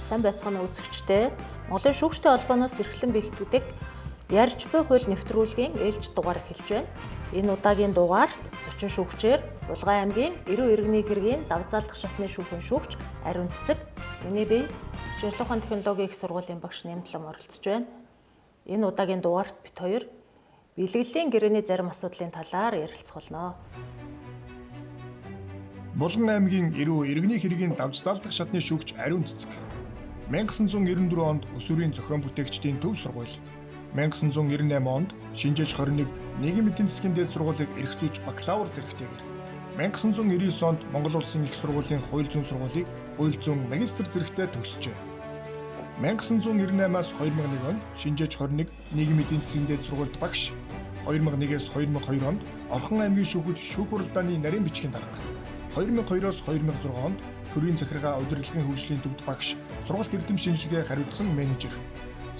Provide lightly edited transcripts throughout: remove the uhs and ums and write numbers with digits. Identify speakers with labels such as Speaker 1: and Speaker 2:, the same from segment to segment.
Speaker 1: Сайн байцгаана үзэгчдээ. Монголын шүүгчтэй холбооноос эрхлэн бэлтгэдэг Ярьж буй хууль нэвтрүүлгийн ээлж дугаар эхэлж байна. Энэ удаагийн дугаарт зочин шүүгчээр Булган аймгийн Эрүү иргэний хэргийн давзаалдах шатны шүүхийн шүүгч Ариун Цэцэг, миний бие шинжлэх ухааны технологийн их сургуулийн багш Нямтлам оролцож байна. Энэ удаагийн дугаарт бид хоёр бэлгэлийн гэрээний зарим асуудлын талаар ярилцах болно.
Speaker 2: Булган аймгийн Эрүү иргэний хэргийн давзаалдах шатны шүүгч Ариун Цэцэг 1994 онд өсвөрийн зохион бүтээгчдийн төв сургууль, 1998 онд шинжээж 21 нийгмийн эдийн засгийн дээд сургуулийг эрх зүйч бакалавр зэрэгтэйгээр, 1999 онд Монгол Улсын их сургуулийн хууль зүйн сургуулийг хууль зүйн магистр зэрэгтэй төгсжээ. 1998-аас 2001 онд шинжээж 21 нийгмийн эдийн засгийн дээд сургуульд багш, 2001-ээс 2002 онд Орхон аймгийн шүүхэд шүүх хуралдааны нарийн бичгийн дарга, 2002-оос 2006 онд төрийн захиргаа удирдлагын хөгжлийн төвд багш, сургалт эрдэм шинжилгээ хариуцсан менежер,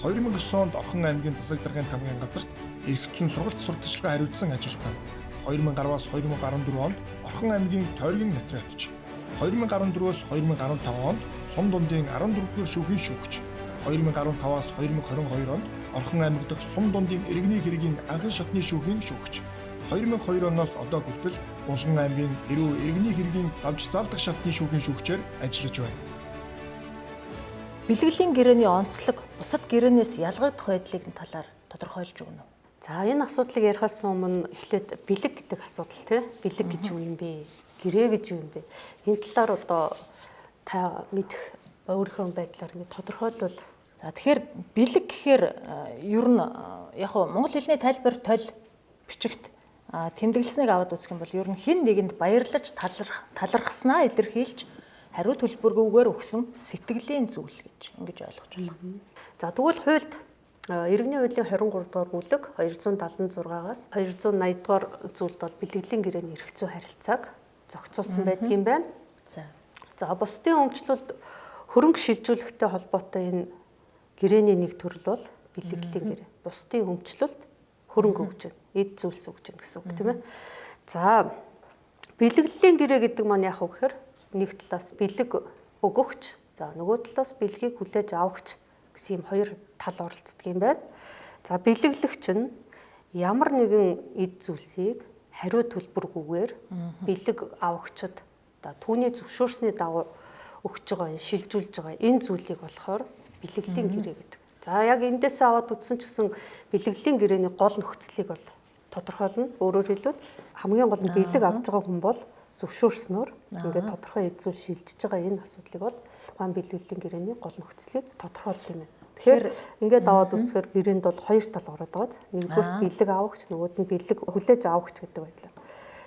Speaker 2: 2009 онд Орхон аймгийн засаг даргын тамгын газарт эрх зүйн сургалт сурталчилгаа хариуцсан ажилтан, 2010-аас 2014 онд Орхон аймгийн тойргийн нотариатч, 2014-өөс 2015 онд Сум дундын 14-р шүүхийн шүүгч, 2015-аас 2022 онд Орхон аймаг дахь Сум дундын иргэний хэргийн анхан шатны шүүхийн шүүгч, 2002 оноос одоо хүртэл Булган аймгийн Эрүү иргэний хэргийн давзаалдах шатны шүүхийн шүүгчээр ажиллаж байна.
Speaker 1: Бэлгэлийн гэрээний онцлог бусад гэрээнээс ялгагдах байдлыг талаар тодорхойлж өгнө үү?
Speaker 3: За энэ асуудлыг ярихаас өмнө эхлээд бэлэг гэдэг асуудал тий. Бэлэг гэж юу юм бэ? Гэрээ гэж юу юм бэ? Энэ талаар одоо та мэдэх өөрийнхөө байдлаар ингэ тодорхойлвол.
Speaker 1: За тэгэхээр бэлэг гэхээр ер нь яг нь монгол хэлний тайлбар тойл бичигт тэмдэглэснийг аваад үзэх юм бол ер нь хэн нэгэнд баярлаж талархснаа илэрхийлж хариу төлбөргүйгээр өгсөн сэтгэлийн зүйл гэж ингэж ойлгож байна.
Speaker 3: За тэгвэл хуульд иргэний хуулийн 23 дугаар бүлэг 276-аас 280 дугаар зүйлд бол бэлгэлийн гэрээний эрх зүй харилцааг зохицуулсан байдаг юм байна. За бусдын өмчлөлд хөрөнгө шилжүүлэхтэй холбоотой энэ гэрээний нэг төрөл бол бэлгэлийн гэрээ. Бусдын өмчлөлд хөрөнгө өгч байна. Эд зүйлс өгч байна гэсэн үг тийм ээ. За бэлгэлийн гэрээ гэдэг маань яах вэ гэхээр нэг талаас бэлэг өгөгч, за нөгөө талаас бэлгийг хүлээж авахч гэсэн юм хоёр тал оролцдог юм байна. За бэлэглэгч нь ямар нэгэн эд зүйлсийг хариу төлбөргүйгээр бэлэг авахчид за түүний зөвшөөрсний дагуу өгч байгаа, шилжүүлж байгаа энэ зүйлийг болохоор бэлгэлийн гэрээ гэдэг. За яг эндээс аваад үзсэн ч гэсэн бэлгэлийн гэрээний гол нөхцөлийг бол тодорхойлно. Өөрөөр хэлбэл хамгийн гол нь бэлэг авч байгаа хүн бол зөвшөөрснөөр ингээд тодорхой эд зүйл шилжиж байгаа энэ асуудлыг бол тухайн бэлгэлийн гэрээний гол нөхцөлийг тодорхойлох юм байна. Тэгэхээр ингээд аваад үзэхээр гэрээнд бол хоёр тал ороод байгаа. Нэгдүгээр бэлэг авахч, нөгөөд нь бэлэг хүлээж авахч гэдэг байдлаар.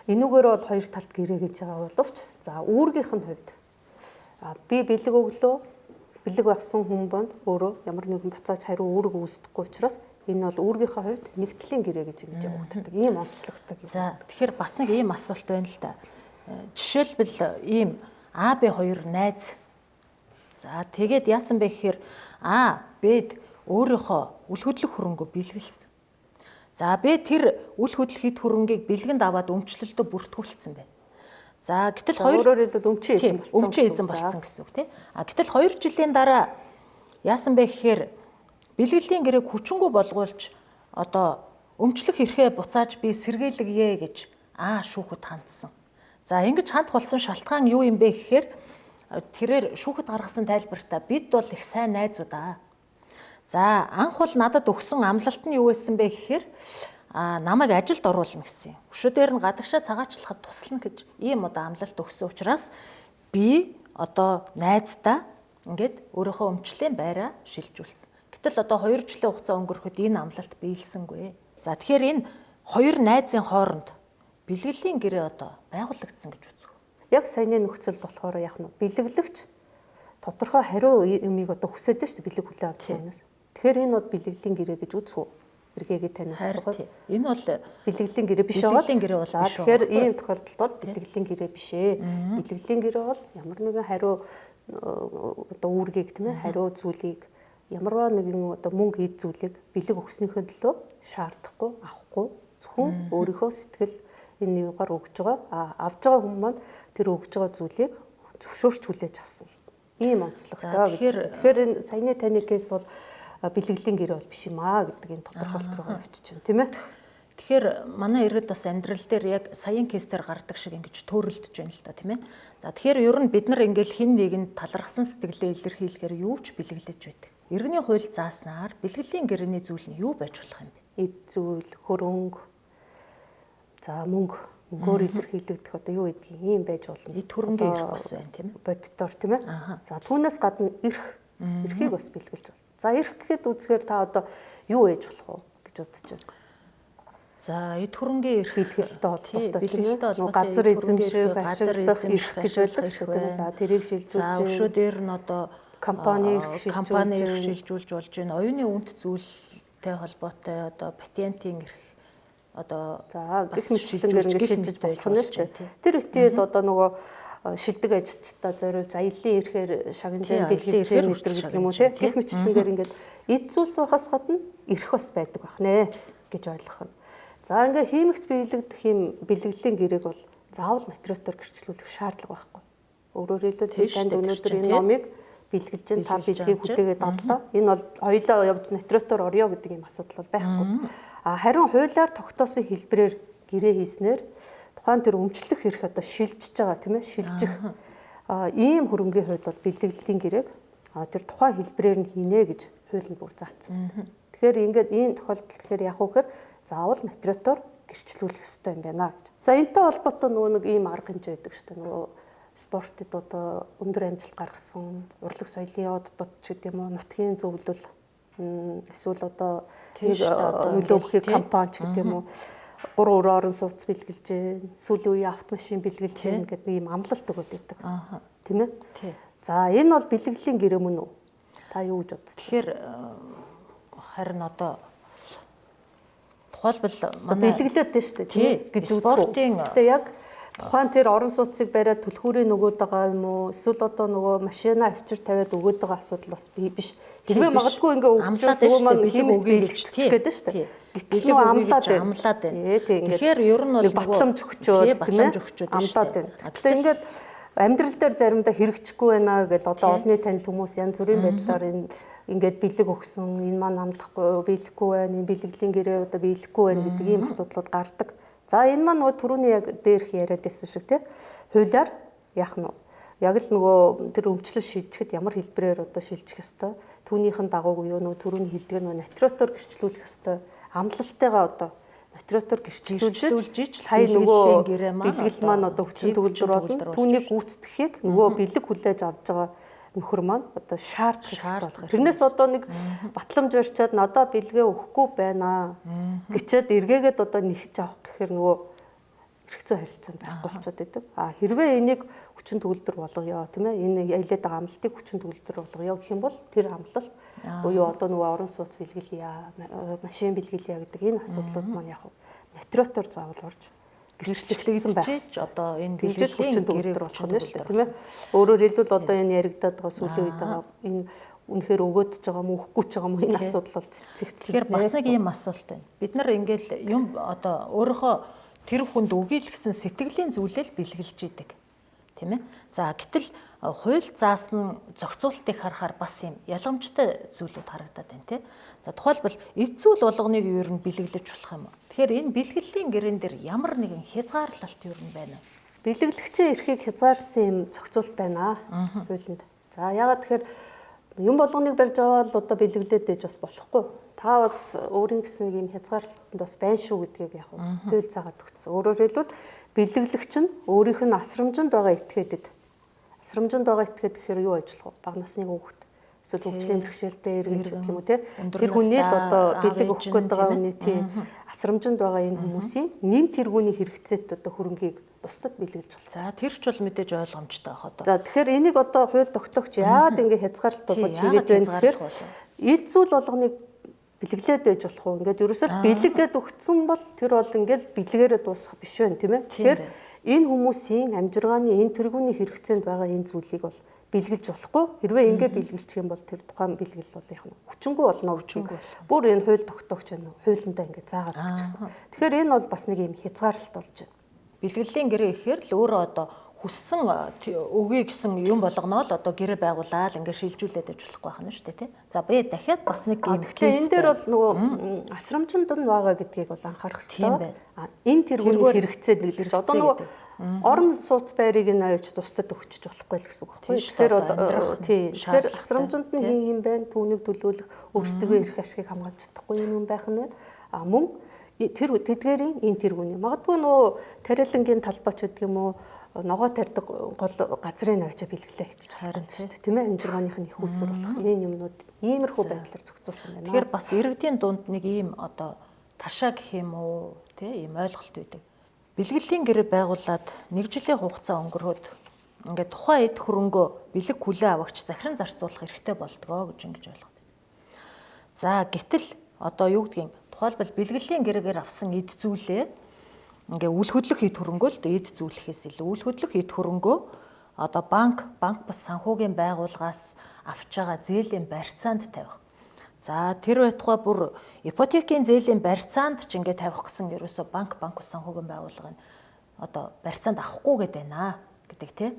Speaker 3: Энүүгээр бол хоёр талд гэрээ гэж байгаа боловч за үүргийнх нь хувьд би бэлэг өглөө бэлэг авсан хүн бонд өөрөө ямар нэгэн буцааж хариу үүрэг үүсдэхгүй учраас энэ бол үүргийнхээ хувьд нэгдлийн гэрээ гэж ингэж явагддаг. Ийм онцлогтой юм.
Speaker 1: За тэгэхээр бас нэг ийм асуулт байна л да. Жишээлбэл ийм А, Б хоёр найз. За тэгээд яасан бэ гэхээр А, Б-д өөрийнхөө үл хөдлөх хөрөнгөө бэлгэлсэн. За Б тэр үл хөдлөх хэд хөрөнгийг бэлгэнд аваад өмчлөлтөд бүртгүүлсэн байна. За гэтэл
Speaker 3: өөрөөр хэлбэл өмчийн эзэн
Speaker 1: болсон гэсэн үг тийм. Гэтэл 2 жилийн дараа яасан бэ гэхээр бэлгэлийн гэрээг хүчингү болгуулж одоо өмчлөх эрхээ буцааж би сэргийлгье гэж шүүхэд хандсан. За ингэж хандх болсон шалтгаан юу юм бэ гэхээр тэрээр шүүхэд гаргасан тайлбартаа бид бол их сайн найзууд аа. За анх бол надад өгсөн амлалт нь юу байсан бэ гэхээр намайг ажилд оруулна гэсэн юм. Өшөөдөр нь гадагшаа цагаачлахад туслана гэж ийм одоо амлалт өгсөн учраас би одоо найздаа ингээд өөрийнхөө өмчлийн байраа шилжүүлсэн. Гэтэл одоо 2 жилийн хугацаа өнгөрөхөд энэ амлалт биелсэнгүй. За тэгэхээр энэ хоёр найзын хооронд бэлгэлийн гэрээ одоо байгуулагдсан гэж үзв.
Speaker 3: Яг саяны нөхцөл болохоор яах нь бэлэглэгч тодорхой хариу юмыг одоо хүсэж шүү дээ бэлэг хүлээ авч байнаас. Тэгэхээр энэ бол бэлгэлийн гэрээ гэж үзв үү? Эргээгээ танаас асуугаад.
Speaker 1: Энэ бол
Speaker 3: бэлгэлийн гэрээ биш байгаа.
Speaker 1: Бэлгэлийн гэрээ бол биш.
Speaker 3: Тэгэхээр ийм тохиолдолд бол бэлгэлийн гэрээ биш ээ. Бэлгэлийн гэрээ бол ямар нэгэн хариу одоо үүргийг тийм ээ хариу зүйлийг ямарваа нэгэн одоо мөнгө эд зүйлийг бэлэг өгснөхийн төлөө шаардахгүй авахгүй зөвхөн өөрийнхөө сэтгэл энэ юугаар өгж байгаа авж байгаа хүмүүс маань тэр өгж байгаа зүйлийг зөвшөөрч хүлээж авсан. Ийм онцлогтой гэж. Тэгэхээр энэ саяны таны кейс бол бэлгэлийн гэрээ бол биш юм аа гэдэг энэ тодорхойлт руу авчиж байна, тийм ээ.
Speaker 1: Тэгэхээр манай иргэд бас амьдрал дээр яг саяын кейсээр гардаг шиг ингэж төөрөлдөж байна л да, тийм ээ. За тэгэхээр ер нь бид нар ингээл хин нэгэнд талархсан сэтгэлээ илэрхийлэхээр юу ч бэлгэлэж байдаг. Иргэний хууль зааснаар бэлгэлийн гэрээний зүйл нь юу байж болох юм бэ?
Speaker 3: Эд зүйл, хөрөнгө, за мөнгөөр илэрхийлэгдэх одоо юу гэдгийг ийм байж болно.
Speaker 1: Эд хөрөнгөний эрх бас байна, тийм ээ.
Speaker 3: Боддоор тийм ээ. За түүнээс гадна эрхийг бас бэлгэлж байна. За эрх гэхэд үзэхээр та одоо юу ээж болох вэ гэж бодож байна.
Speaker 1: За эд хөрөнгөний эрх
Speaker 3: бэлгэлтэй холбоотой тийм ээ. Газар эзэмших, ашиглах эрх гэж байдаг шүү дээ. За тэрийг шилжүүлж
Speaker 1: байна. За өшөө дээр нь одоо
Speaker 3: компани
Speaker 1: эрх шилжүүлж болж байна. Оюуны үнэт зүйлтэй холбоотой одоо патентын эрх одоо
Speaker 3: гэх мэтлэнгээр ингээд шилжиж болох нь шүү дээ. Тэр үтэл одоо нөгөө шилдэг ажилчдаа зориулж аяллаа ирэхээр шагналын бэлгэлж гэдэг юм уу те. Гэх мэтлэнгээр ингээд эд зүйлс байхаас гадна эрх бас байдаг байх нэ гэж ойлгох юм. За ингээ хиймэгц биелэгдэх юм бэлгэлийн гэрээг бол заавал нотариотоор гэрчлүүлэх шаардлага байхгүй. Өөрөөр хэлбэл танд өнөөдөр энэ номыг бэлгэлж ин та бэлгийг хүлээгээд авлаа. Энэ бол хоёлаа явж нотариотоор орё гэдэг юм асуудал бол байхгүй. Харин хуулиар тогтоосон хэлбэрээр гэрээ хийснээр тухайн тэр өмчлөх эрх одоо шилжиж байгаа тийм ээ шилжих ийм хөрөнгийн хувьд бол бэлгэлийн гэрээг тэр тухайн хэлбэрээр нь хийнэ гэж хууль нь бүр заасан. Тэгэхээр ингээд ийм тохиолдолд тэгэхээр яг үгээр заавал нотариотоор гэрчлүүлэх ёстой юм байна гэж. За энэтэй холбоотой нөгөө нэг ийм арга хэмжээ байдаг шүү дээ. Нөгөө спортод одоо өндөр амжилт гаргасан урлаг соёлын одод ч гэдэг юм уу нутгийн зөвлөл эсвэл одоо нөлөө бүхий компани ч гэдэг юм уу 3 орон сууц бэлгэлж гэн сүүлийн үеийн автомашин бэлгэлж гэн гэдэг нэг юм амлалт өгöd байдаг. Тийм ээ. За энэ бол бэлгэлийн гэрээ мөн үү? Та юу гэж бодож байна?
Speaker 1: Тэгэхээр харин одоо тухайлбал манай
Speaker 3: бэлгэлээд дээ шүү дээ тийм гэж
Speaker 1: үздэг.
Speaker 3: Тэгээ яг тухайн тэр орон сууцыг бариад түлхүүрийн нөгөөд байгаа юм уу? Эсвэл одоо нөгөө машина авчир тавиад өгөөд байгаа асуудал бас биш. Хэрвээ магадгүй ингээ өгч нөгөө маань хэмээс бэлгэлчих гэдэг шүү дээ. Гэтэл нөгөө амлаад байна.
Speaker 1: Тэгэхээр ер нь бол
Speaker 3: батламж өгчөөд тийм ээ амлаад байна. Тэгэхээр ингээд амьдрал дээр заримдаа хэрэгжихгүй байна гэж одоо олонний танил хүмүүс янз бүрийн байдлаар энэ ингээд бэлэг өгсөн энэ маань амлахгүй биелэхгүй байна энэ бэлгэлийн гэрээ одоо биелэхгүй байна гэдэг ийм асуудлууд гардаг. За энэ маань нөгөө түрүүний яг дээрх яриад байсан шиг тий хуулиар яах нь яг л нөгөө тэр өмчлөл шилжихэд ямар хэлбэрээр одоо шилжих ёстой түүнийхэн дагуу юу нөгөө түрүүний хэлдгээр нөгөө нотариотоор гэрчлүүлэх ёстой амлалтайгаа одоо нотариотоор гэрчлүүлж сая нөгөө бэлгэл маань одоо хүчин төгөлдөр болно түүнийг гүйцэтгэхийг нөгөө бэлэг хүлээж авч байгаа нөхөр маань одоо шаардлагатай. Тэрнээс одоо нэг батламж барьчаад надад бэлгээ өгөхгүй байна гэчээд эргээгээд одоо нэгж авах гэхээр нөгөө хэрэгцээ харилцаанд байхгүй болчиход байдаг. Хэрвээ энийг хүчин төгөлдөр болгоё тийм ээ энэ ялээд байгаа амлалтыг хүчин төгөлдөр болгоё гэх юм бол тэр амлалт буюу одоо нөгөө орон сууц бэлгэлье машин бэлгэлье гэдэг энэ асуудлууд маань яг нотариотоор заавал орж гэрчлэгдсэн байх.
Speaker 1: Одоо энэ
Speaker 3: бэлгэлийн гэрээ болох нь шүү дээ тийм ээ. Өөрөөр хэлбэл одоо энэ яригадаад байгаа сүүлийн үед байгаа энэ үнэхээр өгөөдөж байгаа мó өгөхгүй ч байгаа мó энэ асуудал бол цэгцлээ.
Speaker 1: Тэгэхээр бас нэг ийм асуулт байна. Бид нар ингээл юм одоо өөрийнхөө тэр хүнд өгье л гэсэн сэтгэлийн зүйлэл бэлгэлж идэг. Тийм ээ. За гэтэл хууль заасан зохицуултыг харахаар бас юм ялгамжтай зүйлүүд харагдаад байна тий. За тухайлбал эд зүйл болгоныг юу ер нь бэлгэлж болох юм. Тэгэхээр энэ бэлгэлийн гэрэн дээр ямар нэгэн хязгаарлалт юу юм байна вэ?
Speaker 3: Бэлгэлэгчийн эрхийг хязгаарсан юм зохицуулт байна хуулинд. За яагаад тэгэхээр юм болгоныг барьж аваад одоо бэлгэлээд байж бас болохгүй. Та бас өөрийн гэсэн нэг юм хязгаарлалтанд бас байна шүү гэдгийг яг хууль цаагаад өгсөн. Өөрөөр хэлбэл бэлгэлэгч нь өөрийнх нь асрамжинд байгаа этгээдэд асрамжинд байгаа этгээд гэхээр юу ажиллах вэ? Бага насны хүүхэд эсвэл хөгжлийн бэрхшээлтэй иргэн гэх юм уу те тэр хүний л одоо бэлэг өгөх гээд байгаа хүний тийм асрамжинд байгаа энэ хүмүүсийн нэн тэргүүний хэрэгцээт одоо хөрөнгийг бусдад бэлгэлж болох.
Speaker 1: За тэр ч бол мэдээж ойлгомжтой байх одоо.
Speaker 3: За тэгэхээр энийг одоо хууль тогтоогч яагаад ингэ хязгаарлалт болгож хийгээд байна гэхээр эд зүйл болгоныг бэлгэлээд байж болох уу? Ингээд ерөөсөө бэлгэгээд өгсөн бол тэр бол ингээд бэлгээрээ дуусах биш байх тийм ээ. Тэгэхээр энэ хүмүүсийн амжиргааны энэ тэргүүний хэрэгцээнд байгаа энэ зүйлийг бол бэлгэлж болохгүй. Хэрвээ ингээд бэлгэлчих юм бол тэр тухайн бэлгэл бол яг нь хүчингүй болно гэж. Бүр энэ хууль тогтоогч байна. Хуулиндаа ингээд заагаад өгчихсөн. Тэгэхээр энэ бол бас нэг юм хязгаарлалт болж байна.
Speaker 1: Бэлгэлийн гэрээ ихээр л өөрөө одоо хүссэн өгье гэсэн юм болгоноо л одоо гэрээ байгуулаад ингээд шилжүүлээд байж болохгүй байна шүү дээ тий. За би дахиад бас нэг юм
Speaker 3: гэхдээ энэ дээр бол нөгөө асрамжин дунд байгаа гэдгийг бол анхаарах хэрэгтэй. Энэ тэргүүний хэрэгцээд нэгдэж одоо нөгөө орон сууц байрыг нь авч тусдад өгчөж болохгүй л гэсэн үг байхгүй. Тэгэхээр бол тий. Тэгэхээр асрамжинд нь хин байна, түүнийг төлөөлөх, өөрсдөө эрх ашигыг хамгаалж чадахгүй юм байх нь байна. Мөн тэр тэдгээрийн энэ тэргүүний магадгүй нөгөө тариалангийн талбайч гэдэг юм уу ногоо тарьдаг гол газрын авчаа бэлгэлээ хийчих харин шүү дээ тийм ээ амжиргааных нь их усүр болох энэ юмнууд иймэрхүү байдлаар зохицуулсан байна.
Speaker 1: Тэгэхээр бас иргэдийн дунд нэг ийм одоо ташаа гэх юм уу тийм ийм ойлголт үүдэг. Бэлгэлийн гэрээ байгуулад 1 жилийн хугацаа өнгөрөөд ингээд тухайн эд хөрөнгөө бэлэг хүлээ авагч захиран зарцуулах хэрэгтэй болдгоо гэж ингэж ойлгоод байна. За гэтэл одоо юу гэдгийг тухайлбал бэлгэлийн гэрээгээр авсан эд зүйлээ ингээ үл хөдлөх эд хөрөнгөө л эд зүйлэхээс илүү үл хөдлөх эд хөрөнгөө одоо банк бас санхүүгийн байгууллагаас авч байгаа зээлийн барьцаанд тавих. За тэр байтугай бүр ипотекийн зээлийн барьцаанд ч ингээ тавих гэсэн ерөөсө банк бас санхүүгийн байгууллагын одоо барьцаанд авахгүй гэдэг байна гэдэг тий.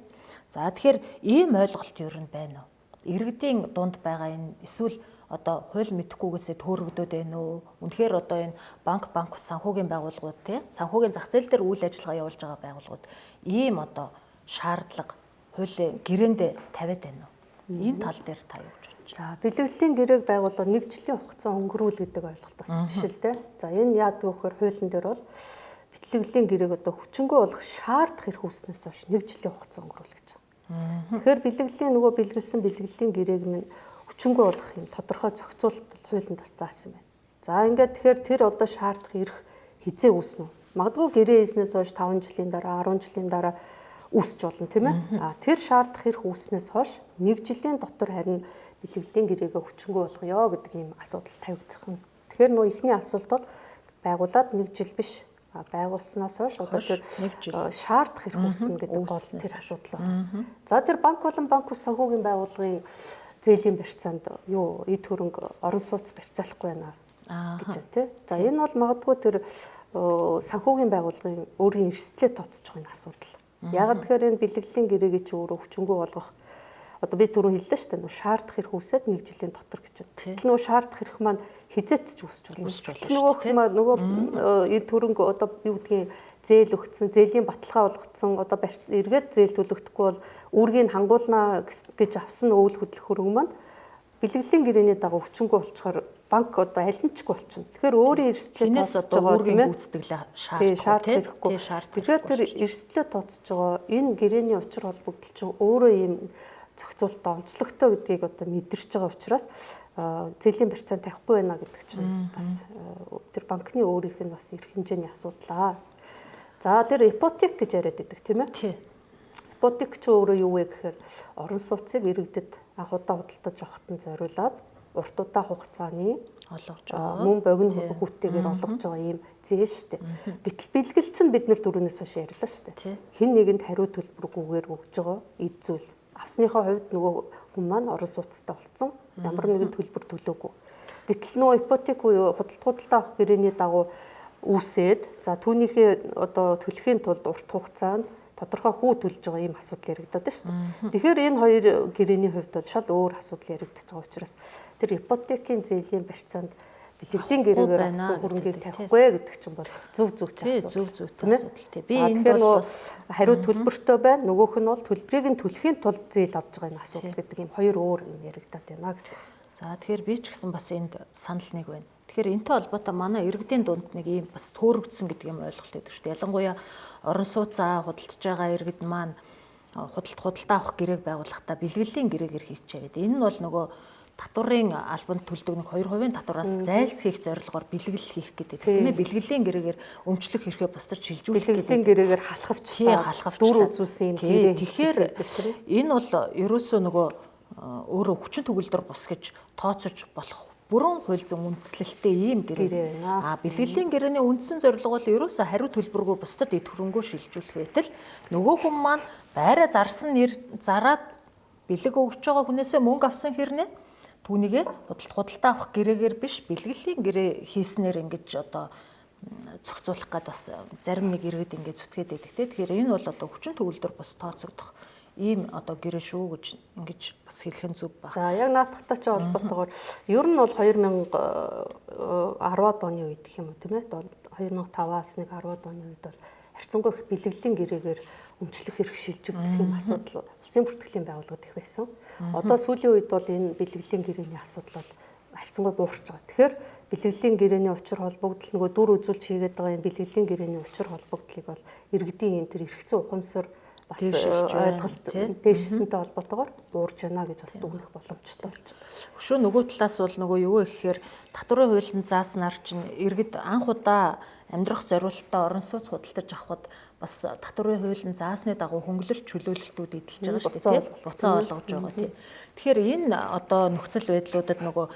Speaker 1: За тэгэхээр ийм ойлголт юу юм байна уу? Иргэдийн дунд байгаа энэ эсвэл одоо хууль мэдэхгүйгээсээ төөрөгдөд байна уу? Үнэхээр одоо энэ банк санхүүгийн байгууллагууд тий санхүүгийн зах зээл дээр үйл ажиллагаа явуулж байгаа байгууллагууд ийм одоо шаардлага хуулийн гэрээнд тавиад байна уу? Энэ тал дээр та юу гэж бодож байна?
Speaker 3: За бэлгэлийн гэрээг байгуулаад 1 жилийн хугацаа өнгөрүүл гэдэг ойлголт бас биш л дээ. За энэ яадаг вөхөр хуулийн дээр бол бэлгэлийн гэрээг одоо хүчингү болох шаардах эрх үүснээс хойш 1 жилийн хугацаа өнгөрүүл гэж байна. Тэгэхээр бэлгэлийн нөгөө бэлгэлсэн бэлгэлийн гэрээг минь хүчингү болох юм тодорхой зохицуулалт хуулинд бас заасан байна. За ингээд тэгэхээр тэр одоо шаардах эрх хизээ үүснэ үү? Магадгүй гэрээ хийснээс хойш 5 жилийн дараа 10 жилийн дараа үүсч болно тийм ээ. Тэр шаардах эрх үүснээс хойш 1 жилийн дотор харин бэлгэлийн гэрээгээ хүчингү болгоё гэдэг ийм асуудал тавигдах юм. Тэгэхээр нөө ихний асуулт бол байгуулад 1 жил биш байгуулснаас хойш одоо тэр шаардах эрх үүснэ гэдэг гол тэр асуудал байна. За тэр банк болон банк ус санхүүгийн байгууллагын зээлийн барьцаанд юу эд хөрөнгө орон сууц барьцаалахгүй байна гэж байна тий. За энэ бол магадгүй тэр санхүүгийн байгууллагын өөрийн эрсдлээ тооцож байгаа энэ асуудал. Яг тэгэхээр энэ бэлгэлийн гэрээгээ чи өөрөө хүчингү болгох одоо би түрүү хэллээ шүү дээ шаардах эрх үүсээд 1 жилийн дотор гэж байна. Тэгтэл нөгөө шаардах эрх маань хизээт ч үүсч болно. Нөгөө эд хөрөнгө одоо юу гэдгийг зээл өгцөн, зээлийн баталгаа болгоцсон одоо эргээд зээл төлөгдөхгүй бол үүргийг хангуулна гэж авсан үйл хөдлөх хөрөнгө маань бэлгэлийн гэрээний дагуу хүчингү болчихоор банк одоо алинчгүй болчихно. Тэгэхээр өөрийн эрсдлээ тооцож байгаа
Speaker 1: үүргийн гүйцэтгэл
Speaker 3: шаардахгүй. Тэгэхээр тэр эрсдлээ тооцож байгаа энэ гэрээний учир холбогдол чинь өөрөө ийм зохицуулалтаа онцлогтой гэдгийг одоо мэдэрч байгаа учраас зээлийн барьцаанд тавихгүй байна гэдэг чинь бас тэр банкны өөрийнх нь бас эрх хэмжээний асуудал. За тэр ипотек гэж яриад байдаг тийм ээ. Ипотек ч өөрөө юу вэ гэхээр орон сууцыг иргэдэд анх удаа худалдаж авахт нь зориулаад урт удаа хугацааны
Speaker 1: олгож байгаа
Speaker 3: мөн богино хүүтэйгээр олгож байгаа юм зээл штэ. Гэтэл бэлгэл чинь бид нар дөрөвнөөс хойш ярьлаа штэ. Хин нэгэнд хариу төлбөргүйгээр өгж байгаа эд зүйл. Авсныхаа хувьд нөгөө хүн маань орон сууцтай болцсон. Ямар нэгэн төлбөр төлөөгүй. Гэтэл нөгөө ипотек буюу худалдаа авах гэрээний дагуу үүсээд за түүнийхээ одоо төлөхийн тулд урт хугацаанд тодорхой хүү төлж байгаа ийм асуудал яригдаад байна шүү дээ. Тэгэхээр энэ хоёр гэрээний хувьд бол шал өөр асуудал яригдаж байгаа учраас тэр ипотекийн зээлийн барьцаанд бэлгэлийн гэрээгээр авсан хөрөнгийг тавихгүй гэдэг чинь бол зөв асуудал.
Speaker 1: Тийм ээ.
Speaker 3: Би энэ бол хариу төлбөртэй байна. Нөгөөх нь бол төлбөрийг нь төлөхийн тулд зээл авч байгаа энэ асуудал гэдэг ийм хоёр өөр юм яригдаад байна гэсэн.
Speaker 1: За тэгэхээр би ч гэсэн бас энд санал нэг байна. Тэгэхээр энэтэй холбоотой манай иргэдийн дунд нэг ийм бас төөрөгдсөн гэдэг юм ойлголт байдаг шүү дээ. Ялангуяа орон сууцаа худалдаж байгаа иргэд маань худалдаа авах гэрээг байгуулахдаа бэлгэлийн гэрээгээр хийчихээ гэдэг. Энэ нь бол нөгөө татварын албанд төлдөг нэг 2% татвараас зайлсхийх зорилгоор бэлгэл хийх гэдэг. Тийм ээ бэлгэлийн гэрээгээр өмчлөх хэрэгээ бусдад шилжүүлэх гэдэг.
Speaker 3: Бэлгэлийн гэрээгээр халахвч дүр үзүүлсэн юм гэрээ.
Speaker 1: Тэгэхээр энэ бол ерөөсөө нөгөө өөрөө хүчин төгөлдөр бус гэж тооцож болох бүрэн хууль зүйн үндэслэлтэй ийм гэрээ. Бэлгэлийн гэрээний үндсэн зорилго бол ерөөсөө хариу төлбөргүй бусдад эд хөрөнгөө шилжүүлэх байтал нөгөө хүн маань байраа зарсан нэр зараад бэлэг өгч байгаа хүнээсээ мөнгө авсан хэрнээ түүнийгээ худалдаа авах гэрээгээр биш бэлгэлийн гэрээ хийснээр ингэж одоо зохицуулах гээд бас зарим нэг иргэд ингээд зүтгээд байдаг те. Тэгэхээр энэ бол одоо хүчин төгөлдөр бас тооцогдох ийм одоо гэрээ шүү гэж ингэж бас хэлэх нь зөв байна.
Speaker 3: За яг наадахтай ч холбоотойгоор ер нь бол 2010-ад оны үед гэх юм уу тийм ээ 2005-аас нэг 10-ад оны үед бол харьцангуй их бэлгэлийн гэрээгээр өмчлөх хэрэг шилжигдэх юм асуудал улсын бүртгэлийн байгууллагад их байсан. Одоо сүүлийн үед бол энэ бэлгэлийн гэрээний асуудал бол харьцангуй буурч байгаа. Тэгэхээр бэлгэлийн гэрээний учир холбогдол нөгөө дүр үзүүлж хийгээд байгаа энэ бэлгэлийн гэрээний учир холбогдлыг бол иргэдийн энэ тэр эргэцэн ухамсар бас ойлголт дээшсэнтэй холбоотойгоор буурж байна гэж бас дүгнэх боломжтой болж байна.
Speaker 1: Өшөө нөгөө талаас бол нөгөө юу гэхээр татварын хуулийн зааснаар чинь иргэд анх удаа амьдрах зорилттой орон сууц худалдаж авахд бас татварын хуулийн заасны дагуу хөнгөлөлт чөлөөлөлтүүд эдэлж байгаа шүү дээ тийм. Буцаа олгож байгаа тийм. Тэгэхээр энэ одоо нөхцөл байдлуудад нөгөө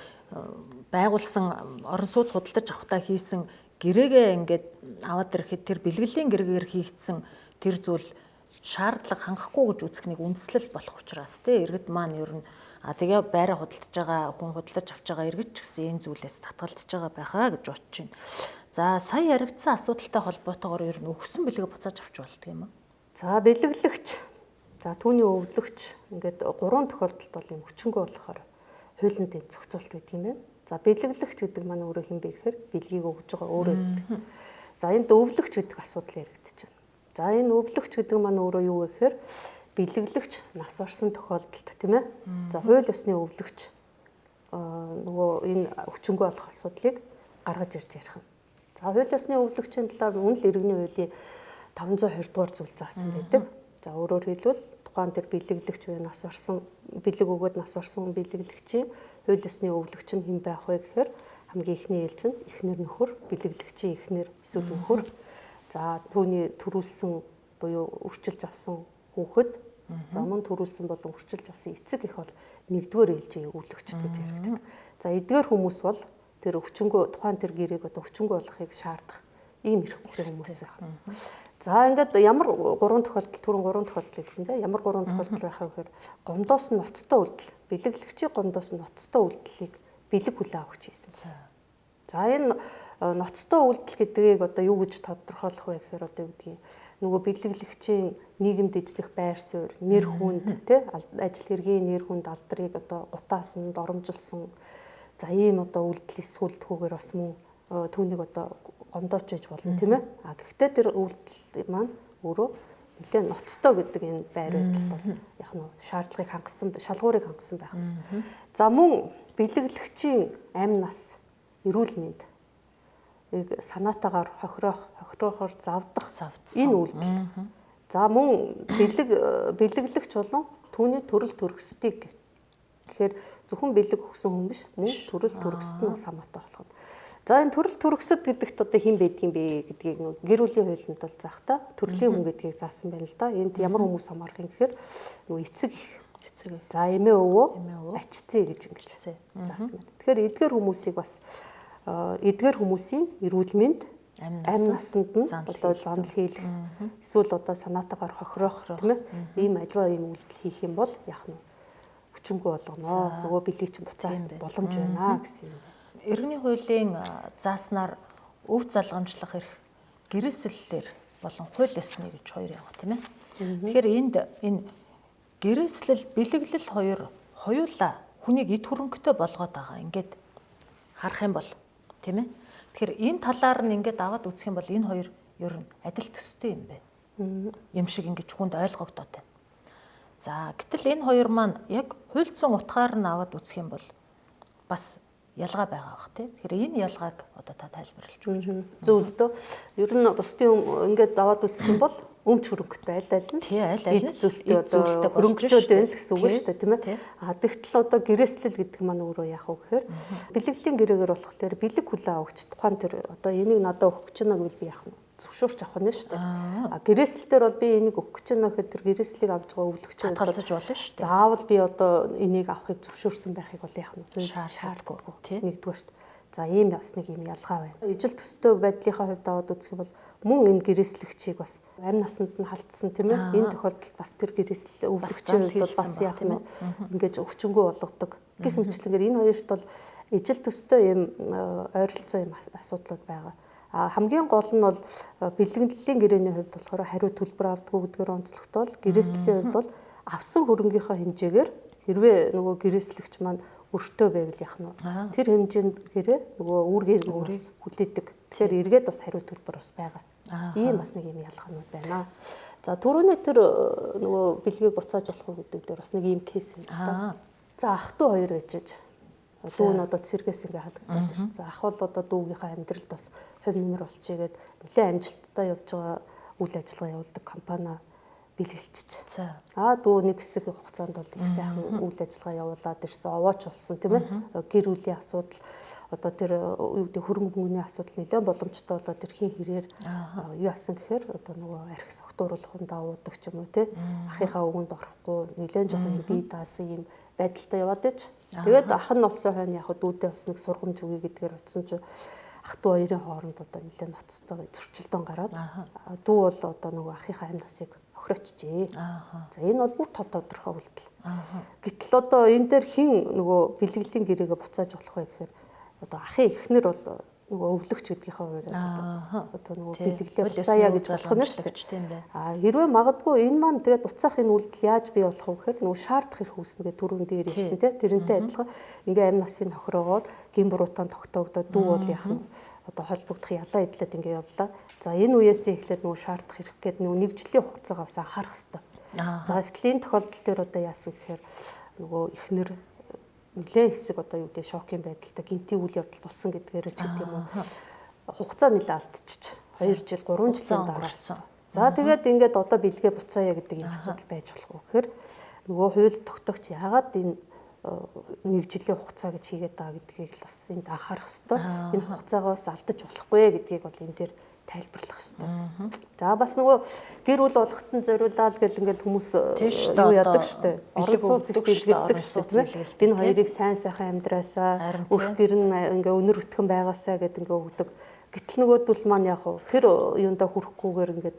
Speaker 1: байгуулсан орон сууц худалдаж авахтаа хийсэн гэрээгээ ингээд аваад ирэхэд тэр бэлгэлийн гэрээгээр хийгдсэн тэр зүйл шаардлага хангахгүй гэж үзэх нэг үндслэл болох учраас тийм иргэд маань ер нь тэгээ байраа худалдаж байгаа хүн худалдаж авч байгаа иргэд ч гэсэн энэ зүйлээс татгалзаж байгаа байхаа гэж бодож байна. За сая яригдсан асуудалтай холбоотойгоор ер нь өгсөн бэлгээ буцааж авч болдго юм уу?
Speaker 3: За бэлгэлэгч, за түүний өвлөгч ингээд 3 тохиолдолд бол юм хүчингү болохоор хуулийн дэд зохицуулт байдаг юм байна. За бэлгэлэгч гэдэг маань өөрөө хэн бэ гэхээр бэлгийг өгж байгаа өөрөө гэдэг. За энд өвлөгч гэдэг асуудал яригдчихэж байна. За энэ өвлөгч гэдэг маань өөрөө юу вэ гэхээр бэлгэлэгч нас барсан тохиолдолд тийм ээ. За хууль ёсны өвлөгч нөгөө энэ хүчингү болох асуудлыг гаргаж ирж ярих юм. За хууль ёсны өвлөгчийн талаар үнэл иргэний хуулийн 520 дугаар зүйл заасан байдаг. За өөрөөр хэлбэл тухайн тэр бэлгэлэгч буюу нас барсан бэлэг өгөөд нас барсан бэлгэлэгчийн хууль ёсны өвлөгч нь хэн байх вэ гэхээр хамгийн ихний ээлжинд эхнэр нөхөр, бэлгэлэгчийн эхнэр эсвэл нөхөр. За түүний төрүүлсэн буюу үрчилж авсан хүүхэд, за мөн төрүүлсэн болон үрчилж авсан эцэг их бол нэгдүгээр ээлжийн өвлөгчд гэж яригддаг. За эдгээр хүмүүс бол тэр өвчнгөө тухайн тэр гэрээг одоо өвчнгөө болохыг шаардах ийм эрхтэй хүмүүс байна. За ингээд ямар 3 тохиолдол түрүүн 3 тохиолдол гэсэн тийм ямар 3 тохиолдол байх вэ гэхээр гомдоос нь ноцтой үйлдэл, бэлгэлэгчийн гомдоос нь ноцтой үйлдэлийг бэлэг хүлээн авах гэсэн. За энэ ноцтой үйлдэл гэдгийг одоо юу гэж тодорхойлох вэ гэхээр одоо юу гэдгийг нөгөө бэлгэлэгчийн нийгэмд эзлэх байр суурь, нэр хүнд тийм ажил хэргийн нэр хүнд алдрыг одоо гутаасан, доромжилсан. За ийм одоо үйлдэл эсвэл түүгээр бас мөн түүнийг одоо гомдооч гэж болно тийм ээ. А гэхдээ тэр үйлдэл маань өөрөө нэлээд ноцтой гэдэг энэ байр байдалд бол яг нь шаардлагыг хангасан, шалгуурыг хангасан байх. За мөн бэлгэлэгчийн амь нас, эрүүл мэнд санаатаагаар хохироохоор завдах энэ үйлдэл. За мөн бэлгэлэгч болон түүний төрөл төрөсдгийг гэхээр зөвхөн бэлэг өгсөн хүн биш, мөн төрөл төрөсд нь хамаатай болох нь. За энэ төрөл төрөсд гэдэгт одоо хэн байдгийг бэ гэдгийг гэр бүлийн хуулинд бол заах та төрлийн хүн гэдгийг заасан байна л да. Энд ямар хүмүүс хамаарх юм гэхээр нөгөө эцэг их. За эмээ өвөө, ачцээ гэж ингэж заасан байна. Тэгэхээр эдгээр хүмүүсийг бас эдгээр хүмүүсийн эрүүл мэнд амь насанд нь одоо занал хийх эсвэл одоо санаатаагаар хохирох тийм ээ ийм аливаа ийм үйлдэл хийх юм бол яах нь хүчингү болгоно. Нөгөө бэлгийг чинь буцаах боломж байна гэсэн юм.
Speaker 1: Иргэний хуулийн зааснаар өв залгамжлах эрх гэрээслэлээр болон хууль ёсны гэж хоёр яваа тийм ээ. Тэгэхээр энэ гэрээслэл, бэлэглэл хоёулаа хүнийг эд хөрөнгөтэй болгоод байгаа. Ингээд харах юм бол тийм ээ. Тэгэхээр энэ талаар нь ингээд аваад үзэх юм бол энэ хоёр ер нь адил төстэй юм байна. Юм шиг ингэж хүнд ойлгогдоод байна. За гэтэл энэ хоёр маань яг хуульцсан утгаар нь аваад үзэх юм бол бас ялгаа байгаа бах тийм. Тэгэхээр энэ ялгааг одоо та тайлбарлаж өгч.
Speaker 3: Зөв л дөө. Ер нь бусдын ингээд аваад үзэх юм бол өмч хөрөнгөтэй аль нь эд зүйлтэй одоо хөрөнгөчөөд байна л гэсэн үг шүү дээ тийм ээ. А тэгтэл одоо гэрээслэл гэдэг маань өөрөө яах вэ гэхээр бэлгэлийн гэрээгээр болохоор бэлэг хүлээн авагч тухайн тэр одоо энийг надад өгөх гэж байна гэвэл би яах нь зөвшөөрч авах нь шүү дээ. А гэрээслэлээр бол би энийг өгөх гэж байна гэхэд тэр гэрээслэлийг авч байгаа өвлөгч
Speaker 1: хатгалзаж болно шүү дээ.
Speaker 3: Заавал би одоо энийг авахыг зөвшөөрсөн байхыг бол яах нь шаардлагагүй тийм. Нэгдүгээр шүү дээ. За ийм бас нэг юм ялгаа байна. Ижил төстэй байдлынхаа хувьд аваад үзэх юм бол мөн энэ гэрээслэгчийг бас амь насанд нь халтсан тийм ээ. Энэ тохиолдолд бас тэр гэрээслэл өвлөгчийн хувьд бол бас яах нь ингэж өвчнгөө болгодог. Гэх мэтлэгээр энэ хоёрт бол ижил төстэй юм ойролцоо юм асуудлууд байгаа. Хамгийн гол нь бол бэлгэглэлийн гэрээний хувьд болохоор хариу төлбөр авдаггүй гэдгээр онцлогтой бол гэрээслийн хувьд бол авсан хөрөнгийнхөө хэмжээгээр хэрвээ нөгөө гэрээслэгч маань өртөө байвал яах нь тэр хэмжээнд гэрээ нөгөө үүргийг хүлээдэг. Тэгэхээр эргээд бас хариу төлбөр бас байгаа. Ийм бас нэг юм ялгаанууд байна. За түрүүний тэр нөгөө бэлгийг буцааж болох уу гэдэг дээр бас нэг ийм кейс байна. За ах トゥ хоёр байжж дүү нь одоо цэргээс ингээ халагдаад ирсэн. За ах бол одоо дүүгийнхаа амьдралд бас хувь нэмэр болчихъя гэд нэлээд амжилттай явж байгаа үйл ажиллагаа явуулдаг компани бэлгэлчих. Дүү нэг хэсэг хугацаанд бол их сайхан үйл ажиллагаа явуулаад ирсэн. Овооч болсон тийм ээ. Гэр бүлийн асуудал одоо тэр юу гэдэг хөрөнгө мөнгөний асуудал нэлээд боломжтой болоод тэр хин хэрээр юу асан гэхээр одоо нөгөө арх согтууруулахын давуудаг ч юм уу тийм ахынхаа өгөнд орохгүй нэлээд жоохон бие даасан юм байдалтай яваад ич. Тэгээд ах нь олсон хойно яг дүүдээ бас нэг сургамж өгье гэдгээр утсан чи ах トゥ хоёрын хооронд одоо нэлээд ноцтой зөрчилдөөн гараад дүү бол одоо нөгөө ахынхаа амь насыг охирочжээ. За энэ бол бүр тодорхой үйлдэл. Гэтэл одоо энэ дээр хин нөгөө бэлгэлийн гэрээгээ буцааж болох вэ гэхээр одоо ахын эхнэр бол нөгөө өвлөгч гэдгийнхээ хувьд одоо нөгөө бэлгэлээ буцаая гэж болох нь шүү дээ. Хэрвээ магадгүй энэ маань тэгээд буцаах энэ үйлдэл яаж бий болох вэ гэхээр нөгөө шаардах хэрэг үүснэ гэдэг түрүүн дээр ирсэн тийм тэрнтэй адилхан ингээ амь насыг охироогоод гин буруутаан тогтоогдоод дүү бол яах нь одоо холбогдох ялаа идлээд ингээ явлаа. За энэ үеэсээ эхлээд нөгөө шаардах хэрэг гэдэг нөгөө нэг жилийн хугацаагаа бас анхаарах хэрэгтэй. За гэтэл энэ тохиолдол дээр одоо яасан гэхээр нөгөө эхнэр нэлээд хэсэг одоо юу гэдэг шокийн байдалтай гинтийн үйл явдал болсон гэдгээр ч гэдэг юм уу. Хугацаа нэлээд алдчихж 2 жил 3 жилийн дараалсан. За тэгээд ингээд одоо бэлгээ буцаая гэдэг юм асуудал байж болох уу гэхээр нөгөө хууль тогтоогч яагаад энэ нэг жилийн хугацаа гэж хийгээд байгаа гэдгийг л бас энд анхаарах хэрэгтэй. Энэ хугацаагаа бас алдаж болохгүй гэдгийг бол энэ дээр тайлбарлах хэрэгтэй. За бас нөгөө гэр бүл болгохтон зориулаад гэл ингээл хүмүүс юу яадаг штэ. Орон сууц их бэлгэлдэг штэ. Энэ хоёрыг сайн сайхан амьдраасаа өөх гэр нь ингээ өнөр өтгөн байгаасаа гэд ингээ өгдөг. Гэтэл нөгөөдөл маань яг уу тэр юундаа хүрэхгүйгээр ингээд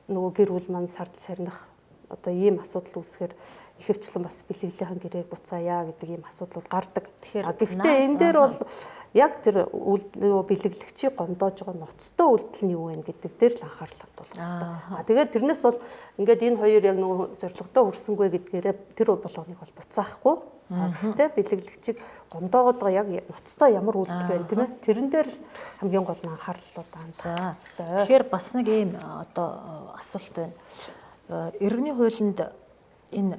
Speaker 3: нөгөө гэр бүл маань сард сарних одоо ийм асуудал үүсгэхээр ихэвчлэн бас бэлгэлийн гэрээг буцаая гэдэг ийм асуудлууд гардаг. Гэхдээ энэ дээр бол яг тэр бэлгэлэгчийг гомдоож байгаа ноцтой үйлдэл нь юу вэ гэдэг дээр л анхаарал хандуулах хэрэгтэй. Тэгээд тэрнээс бол ингээд энэ хоёр яг нөгөө зорилгодоо хүрсэнгүй гэдгээрээ тэр болгоныг бол буцаахгүй. Гэхдээ бэлгэлэгчийг гомдоогоод байгаа яг ноцтой ямар үйлдэл байна тийм ээ. Тэрэн дээр л хамгийн гол нь анхаарлууд хандуулах хэрэгтэй.
Speaker 1: Тэгэхээр бас нэг ийм одоо асуулт байна. Иргэний хуулинд энэ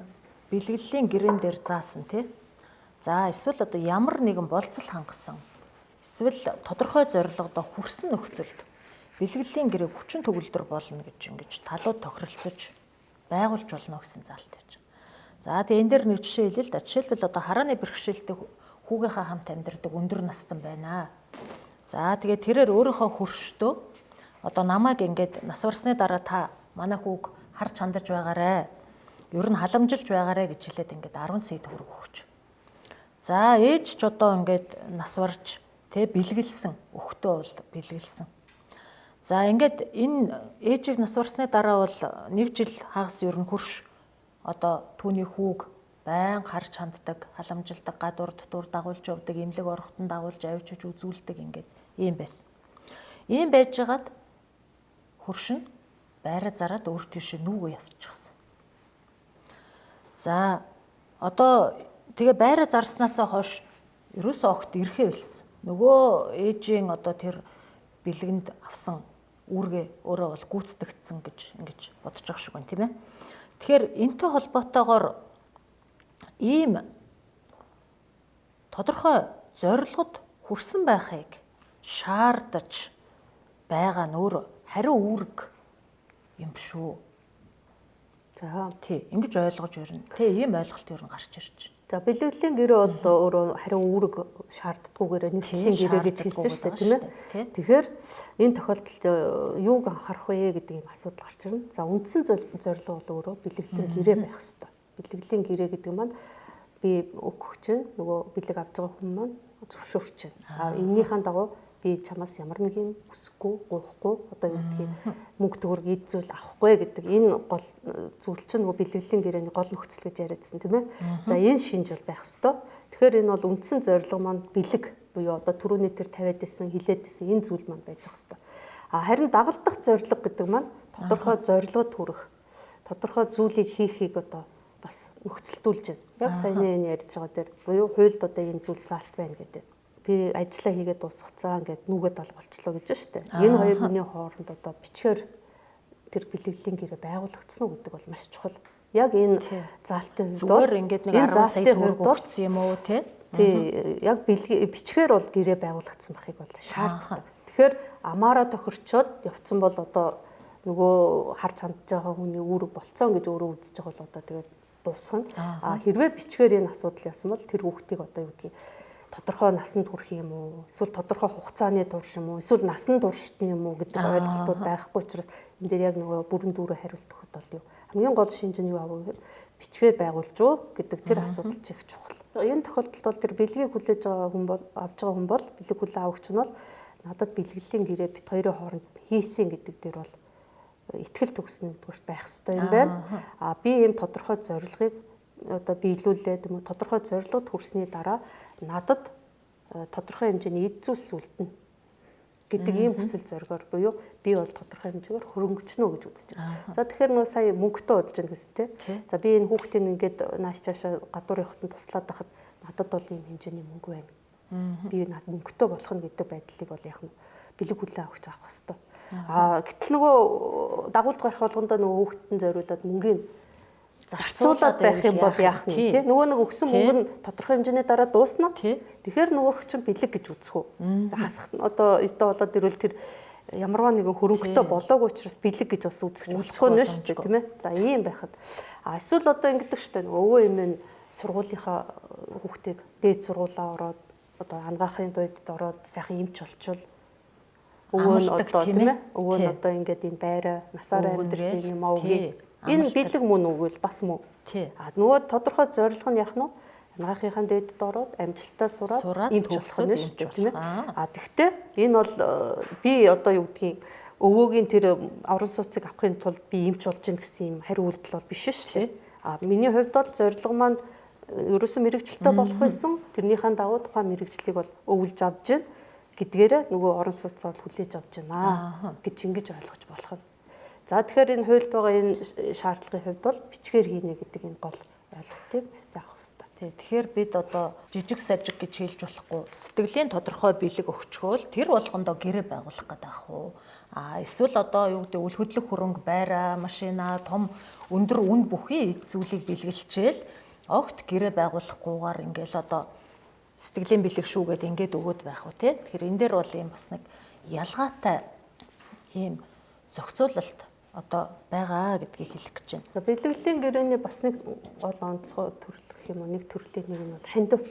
Speaker 1: бэлгэлийн гэрээн дээр заасан тий. За эсвэл одоо ямар нэгэн болцол хангасан эсвэл тодорхой зорилгодоо хүрсэн нөхцөлд бэлгэлийн гэрээ хүчин төгөлдөр болно гэж ингэж талууд тохиролцож байгуулж болно гэсэн заалт байж. За тэгээ энэ дээр нэг жишээ хэлээ л да. Жишээлбэл одоо харааны бэрхшээлтэй хүүгийнхаа хамт амьдардаг өндөр настан байна. За тэгээ тэрээр өөрийнхөө хөрштөө одоо намайг ингээд нас барсны дараа та манай хүүг харж хандарч байгаарэ. Ер нь халамжилж байгаарэ гэж хэлээд ингээд 10 сая төгрөг өгч. За ээж ч одоо ингээд нас барж тэ бэлгэлсэн өгтөө бол бэлгэлсэн. За ингээд энэ ээжийг нас барсны дараа бол 1 жил хагас ер нь хөрш одоо түүний хүүг байн харж ханддаг, халамжилдаг, гадуур дотуур дагуулж явдаг, эмнэлэг орохтон дагуулж авчиж үзүүлдэг ингээд ийм байсан. Ийм байжгаад хөрш нь байраа зараад өөр тийшээ нүгөө явчихсан. За одоо тэгээ байраа зарснаасаа хойш ерөөсөө огт ирэхээ билсэн. Нөгөө ээжийн одоо тэр бэлгэнд авсан үүргээ өөрөө бол гүйцэтгэгдсэн гэж ингэж бодож байгаа шиг байна тийм ээ. Тэгэхээр энэтэй холбоотойгоор ийм тодорхой зорилгод хүрсэн байхыг шаардаж байгаа нь өөр хариу үүрэг юм шүү. За тий ингэж ойлгож ирнэ. Тий ийм ойлголт ер нь гарч ирж.
Speaker 3: За бэлгэлийн гэрээ бол өөрөө хариу үүрэг шаарддаггүйгээр нэгдлийн гэрээ гэж хэлсэн шүү дээ тийм ээ. Тэгэхээр энэ тохиолдолд юуг анхаарах вэ гэдэг ийм асуудал гарч ирнэ. За үндсэн зорилго бол өөрөө бэлгэлийн гэрээ байх хэрэгтэй. Бэлгэлийн гэрээ гэдэг маань би өгөх чинь нөгөө бэлэг авч байгаа хүн маань зөвшөөрч байна. Энийхэн дагуу би чамаас ямар нэг юм хүсэхгүй, гуйхгүй одоо юу гэдгийг мөнгө төгрөг эд зүйл авахгүй гэдэг энэ гол зүйл чинь нөгөө бэлгэлийн гэрээний гол нөхцөл гэж яриадсан тийм ээ. За энэ шинж бол байх ёстой. Тэгэхээр энэ бол үндсэн зорилго маань бэлэг буюу одоо түрүүний тэр тавиад исэн, хилээд исэн энэ зүйл маань байж байгаа ёстой. Харин дагалдах зорилго гэдэг маань тодорхой зорилгод хүрэх, тодорхой зүйлийг хийхийг одоо бас нөхцөлдүүлж байна. Яг саяны энэ ярьж байгаа дээр буюу хуульд одоо ийм зүйл заалт байна гэдэг. Би ажиллаа хийгээд дуусгацгаа ингээд нүгэд алгуулчлаа гэж байна шүү дээ. Энэ хоёр хүний хооронд одоо бичгээр тэр бэлгэлийн гэрээ байгуулагдсан уу гэдэг бол маш чухал. Яг энэ заалтын хувьд
Speaker 1: зүгээр ингээд нэг 10 сая төгрөг өгсөн юм уу тий?
Speaker 3: Тий, яг бичгээр бол гэрээ байгуулагдсан байхыг бол шаарддаг. Тэгэхээр амаараа тохирчоод явцсан бол одоо нөгөө харж хандж байгаа хүний үүрэг болцсон гэж өөрөө үзэж байгаа бол одоо тэгээд дуусна. Хэрвээ бичгээр энэ асуудал яасан бол тэр хүүхдийг одоо юу гэдгийг тодорхой насанд хүрэх юм уу? Эсвэл тодорхой хугацааны турш юм уу? Эсвэл насан туршид юм уу гэдэг ойлголтууд байхгүй учраас энэ дээр яг нөгөө бүрэн дүүрээ хариулт өгөхөд бол юу? Хамгийн гол шинж нь юу авах вэ? Бичгээр байгуулж уу гэдэг тэр асуудал ч их чухал. Энэ тохиолдолд бол тэр бэлгийг хүлээж байгаа хүн бол авж байгаа хүн бол бэлэг хүлээ авагч нь бол надад бэлгэлийн гэрээ бит хоёрын хооронд хийсэн гэдэг дээр бол итгэл төгснө гэдгээрт байх хэрэгтэй юм байна. Би ийм тодорхой зорилгыг одоо биелүүлээд юм уу тодорхой зорилгод хүрсний дараа надад тодорхой хэмжээний эд зүйлс үлдэнэ гэдэг ийм хүсэл зоригоор буюу би бол тодорхой хэмжээгээр хөрөнгөчнө гэж үзэж байгаа. За тэгэхээр нөө сая мөнгөтэй удаж байна гэсэн тий. За би энэ хүүхдийн ингээд нааш цаашаа гадуур явахад туслаад байхад надад бол ийм хэмжээний мөнгө байна. Би над мөнгөтэй болох нь гэдэг байдлыг бол яах нь бэлэг хүлээ авах хэрэгтэй. Гэтэл нөгөө дагуулж гарах болгондоо нөгөө хүүхдэд зориулаад мөнгөний зарцуулаад байх юм бол яах нь тий. Нөгөө нэг өгсөн мөнгө нь тодорхой хэмжээний дараа дуусна. Тэгэхээр нөгөөх чинь бэлэг гэж үзэх үү. Хасах одоо болоод ирвэл тэр ямарваа нэгэн хөрөнгөтэй болоогүй учраас бэлэг гэж бас үзэж болохгүй нэ шүү дээ тийм ээ. За ийм байхад эсвэл одоо ингэдэг шүү дээ нөгөө өвөө эмээ сургуулийнхаа хүүхдийг дээд сургуулаа ороод одоо ангаахын дуйдад ороод сайхан эмч болчвол өвөө нь одоо тийм ээ. Өвөө нь одоо ингээд энэ байраа насаараа амьдрсэн юм аа үгүй. Энэ бэлэг мөн үгүй бас мөн. Нөгөө тодорхой зорилго нь яах нь ангаахынхаа дээдэд ороод амжилтаа сураад эмч болох нь шүү дээ тийм ээ. Тэгтээ энэ бол би одоо юу гэдгийг өвөөгийн тэр орон сууцыг авахын тулд би эмч болж гин гэсэн юм хариу үйлдэл бол биш шүү дээ. Миний хувьд бол зорилго маань ерөөсөн мэрэгчлээ болох байсан. Тэрнийхэн дагуу тухайн мэрэгчлийг бол өвлж авч гин гэдгээрээ нөгөө орон сууцаа бол хүлээж авч байна гэж ингэж ойлгож болох юм. За тэгэхээр энэ хуульд байгаа энэ шаардлагын хувьд бол бичгээр хийнэ гэдэг энэ гол ойлголтыг бас авах хэрэгтэй.
Speaker 1: Тэгэхээр бид одоо жижиг сажиг гэж хэлж болохгүй. Сэтгэлийн тодорхой бэлэг өгчгөөл тэр болгондоо гэрээ байгуулах гэдэг ах уу? Эсвэл одоо юу гэдэг үл хөдлөх хөрөнгө байраа, машина, том өндөр үн бүхий зүйлийг бэлгэлчээл огт гэрээ байгуулахгүйгээр ингээл одоо сэтгэлийн бэлэг шүүгээд ингээд өгөөд байх уу тий. Тэгэхээр энэ дээр бол ийм бас нэг ялгаатай ийм зохицуулалт одоо байгаа гэдгийг хэлэх гэж байна.
Speaker 3: Бэлгэлийн гэрээний бас нэг гол онцгой төрөл гэх юм уу нэг төрлийн нэг нь бол хандив.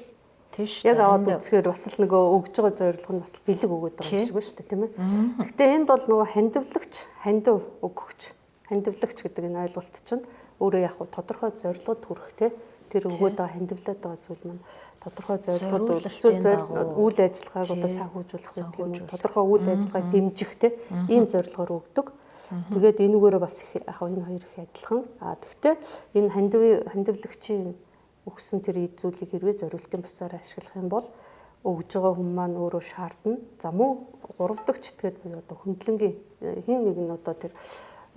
Speaker 1: Тийш.
Speaker 3: Яг аваад үзэхээр бас л нөгөө өгж байгаа зорилго нь бас бэлэг өгöd байгаа юм шиг ба шүү дээ тийм ээ. Гэхдээ энд бол нөгөө хандивлагч, хандив өгөгч, хандивлагч гэдэг энэ ойлголт чинь өөрөө яг тодорхой зорилгод хүрэх те тэр өгöd байгаа хандивлаад байгаа зүйл маань тодорхой зорилгод эсвэл үйл ажиллагааг одоо санхүүжүүлэх гэдэг юм уу тодорхой үйл ажиллагааг дэмжих те ийм зорилгоор өгдөг. Тэгээд энүүгээрээ бас яг энэ хоёр их адилхан. Тэгвэл энэ хандивлагчийн өгсөн тэр эд зүйлийг хэрвээ зориултын бусаар ашиглах юм бол өгж байгаа хүн маань өөрөө шаардна. За мөн 3 дахь этгээд буюу одоо хөндлөнгийн хин нэг нь одоо тэр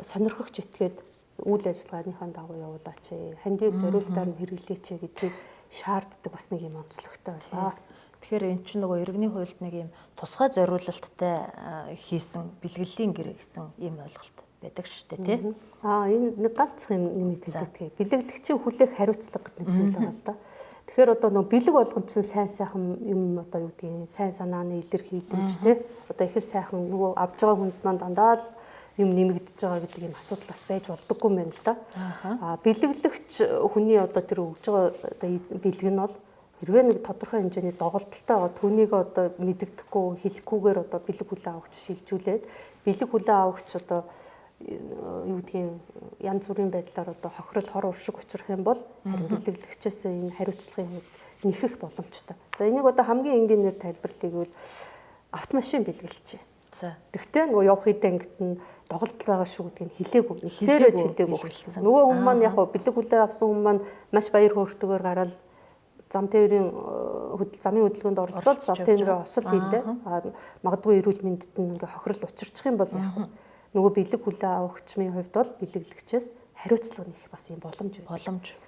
Speaker 3: сонирхогч этгээд үйл ажиллагааныхаа дагуу явуулаач. Хандивыг зориултаар нь хэрэглээч гэдгийг шаарддаг бас нэг юм онцлогтой байна.
Speaker 1: Тэгэхээр эн чинь нөгөө иргэний хуульд нэг юм тусгай зориулалттай хийсэн бэлгэлийн гэрээ гэсэн ийм ойлголт байдаг шүү дээ тий.
Speaker 3: Энэ нэг ганцхан юм нэмээд хэлээдгээ. Бэлгэглэгчийн хүлээх хариуцлага гэдэг нэг зүйл байгаа л да. Тэгэхээр одоо нөгөө бэлэг болгон чинь сайн сайхан юм одоо юу гэдгийг сайн санааны илэрхийлэмж тий. Одоо их сайхан нөгөө авж байгаа хүнд маань дандаа л юм нэмэгдэж байгаа гэдэг юм асуудал бас байж болдоггүй юм байна л да. Бэлгэглэгч хүний одоо тэр өгж байгаа одоо бэлэг нь бол хэрвээ нэг тодорхой хэмжээний доголдолтой байгаа түүнийг одоо мэддэхгүй хэлэхгүйгээр одоо бэлэг хүлээ авахч шилжүүлээд бэлэг хүлээ авахч одоо юу гэдгийг янз бүрийн байдлаар одоо хохирол хор уршиг учрах юм бол харин бэлгэглэгчээс энэ хариуцлагын хувьд нэхэх боломжтой. За энийг одоо хамгийн энгийнээр тайлбарлахыг бол автомашин бэлгэлж.
Speaker 1: За.
Speaker 3: Тэгтээ нөгөө явах хэдэн ангид нь доголдол байгаа шүү гэдгийг хэлээгүй. Нэгсээрээ хэлээгүй өгсөн. Нөгөө хүмүүс маань яг бэлэг хүлээ авсан хүмүүс маань маш баяр хөөртэйгээр гараад зам тээврийн замын хөдөлгөөнд оролцоод зам тээврийн осол хийлээ. Магадгүй эрүүл мэндэд нь ингээ хохирол учирчих юм бол яг нөгөө бэлэг хүлээ авахчмын хувьд бол бэлэглэгчээс хариуцлага нэх бас юм боломж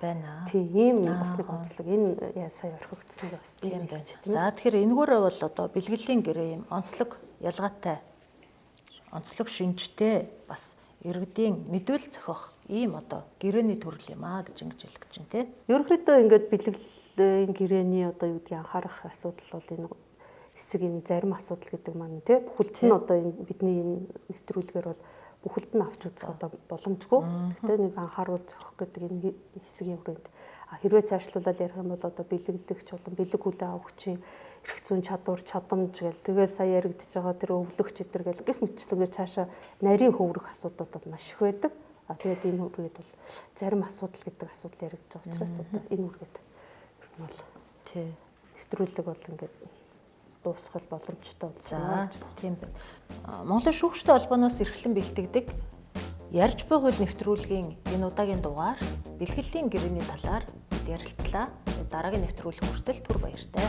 Speaker 1: байна.
Speaker 3: Тийм ийм бас нэг онцлог энэ сая орхигдсныг бас
Speaker 1: тийм байна. За тэгэхээр энэгээрээ бол одоо бэлгэлийн гэрээ юм онцлог ялгаатай онцлог шинжтэй бас иргэдийн мэдүүл зохиох ийм одоо гэрээний төрөл юм аа гэж ингэж хэлэх гэж байна тий. Ерөнхийдөө
Speaker 3: ингээд бэлгэлийн гэрээний одоо юу гэдгийг анхаарах асуудал бол энэ хэсэг энэ зарим асуудал гэдэг маань тий бүхэлд нь одоо энэ бидний энэ нэвтрүүлгээр бол бүхэлд нь авч үзэх одоо боломжгүй. Гэтэ нэг анхааруул зохих гэдэг энэ хэсгийн хүрээнд хэрвээ цаашлуулаад ярих юм бол одоо бэлэглэгч болон бэлэг хүлээ авахчийн эрх зүйн чадвар, чадамж гэл тэгэл сая яригдж байгаа тэр өвлөгч эдэр гэл гих мэтчлэгээр цаашаа нарийн хөврөх асуудлууд бол маш их байдаг. Тэгээд энэ үргээд бол зарим асуудал гэдэг асуудал яригдж байгаа учраас одоо энэ үргээд бол
Speaker 1: тий
Speaker 3: нэвтрүүлэг бол ингээд дуусгах боломжтой
Speaker 1: болсон. За тийм байна. Монголын шүүгчтэй холбооноос эрхлэн бэлтгэдэг ярьж буй хууль нэвтрүүлгийн энэ удаагийн дугаар бэлгэлийн гэрээний талаар ярилцлаа. Дараагийн нэвтрүүлэг хүртэл түр баяртай.